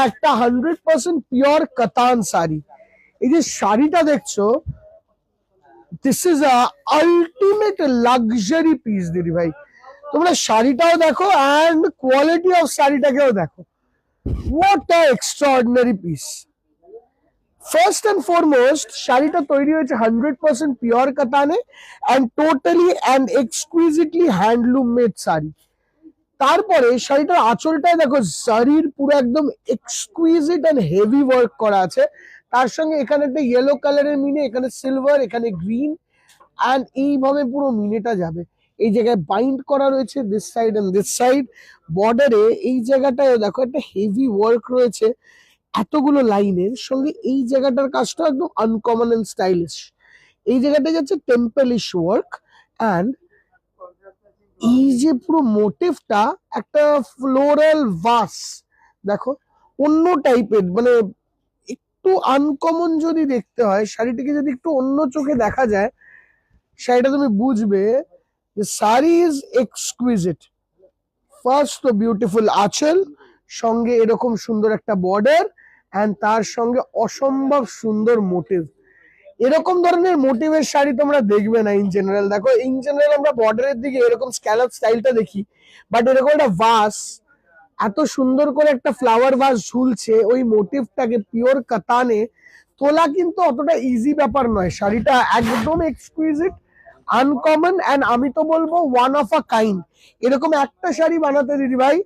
একটা 100% পিওর কাতান শাড়ি। এই যে শাড়িটা দেখছো, this is a ultimate luxury piece দিদি ভাই। তোমরা শাড়িটাও দেখো অ্যান্ড কোয়ালিটি অফ শাড়িটাকেও দেখো। What a extraordinary piece. First and foremost শাড়িটা তৈরি হয়েছে 100% পিওর কাতানে and totally and exquisitely handloom made sari. তারপরে শাড়িটার আঁচলটায় দেখো শাড়ির পুরো একদম এক্সকুইজিট অ্যান্ড হেভি ওয়ার্ক করা আছে। তার সঙ্গে এখানে একটা ইয়েলো কালারের মিনে, এখানে সিলভার, এখানে গ্রিন, অ্যান্ড এইভাবে পুরো মিনেটা যাবে। এই জায়গায় বাইন্ড করা রয়েছে this side and this side. বর্ডারে এই জায়গাটায় দেখো একটা হেভি ওয়ার্ক রয়েছে এতগুলো লাইনের সঙ্গে। এই জায়গাটার কাজটা একদম আনকমন এন্ড স্টাইলিশ। এই জায়গাটা যাচ্ছে টেম্পলিশ ওয়ার্ক। অ্যান্ড এই যে পুরো মোটিভটা একটা ফ্লোরাল ভাস, দেখো অন্য টাইপের, মানে একটু আনকমন যদি দেখতে হয় শাড়িটিকে, যদি একটু অন্য চোখে দেখা যায় শাড়িটা, তুমি বুঝবে যে শাড়ি ইজ এক্সকুইজিট। ফার্স্ট তো বিউটিফুল আঁচল, সঙ্গে এরকম সুন্দর একটা বর্ডার, অ্যান্ড তার সঙ্গে অসম্ভব সুন্দর মোটিভ। এরকম ধরনের মোটিভের শাড়ি তোমরা দেখবে না ইন জেনারেল। দেখো ইন জেনারেল আমরা বর্ডারের দিকে এরকম স্ক্যালপ স্টাইলটা দেখি, বাট এরকম একটা ভাস, এত সুন্দর করে একটা ফ্লাওয়ার ভাস ঝুলছে, ওই মোটিভটাকে পিওর কাতানে তোলা কিন্তু অতটা ইজি ব্যাপার নয়। শাড়িটা একদম এক্সকুইজিট, আনকমন, অ্যান্ড আমি তো বলবো ওয়ান অফ আ কাইন্ড। এরকম একটা শাড়ি বানাতে দিদি ভাই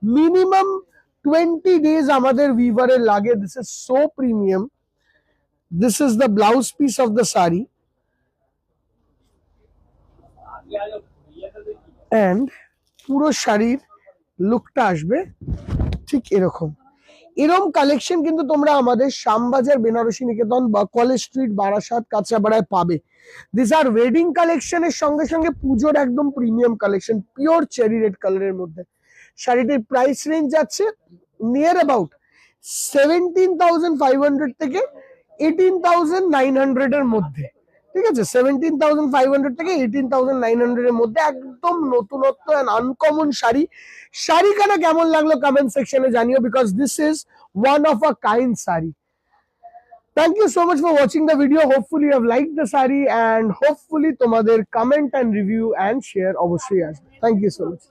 মিনিমাম 20 days আমাদের উইভারের লাগে। This is so premium. This is the blouse piece of the sari, and পুরো শাড়ির লুকটা আসবে ঠিক এরকম। এরকম কালেকশন কিন্তু তোমরা আমাদের শ্যামবাজার বেনারসি নিকেতন বা কলেজ স্ট্রিট বারাসাত কাঁচরাপাড়ায় পাবে। দিস আর ওয়েডিং কালেকশনের সঙ্গে সঙ্গে পুজোর একদম premium collection, pure cherry red কালারের মধ্যে। শাড়িটির প্রাইস রেঞ্জ যাচ্ছে নিয়ার অ্যাবাউট 17,500 থেকে 18,900 এর মধ্যে। ঠিক আছে, 17,500 থেকে 18,900 এর মধ্যে একদম নতুনত্ব এন্ড আনকমন শাড়ি। শাড়ি কেনা কেমন লাগলো কমেন্ট সেকশনে জানিও, because this is one of a kind sari. Thank you so much for watching the video. Hopefully you have liked the sari, and hopefully তোমাদের comment and review and share অবশ্যই আসবে। Thank you so much.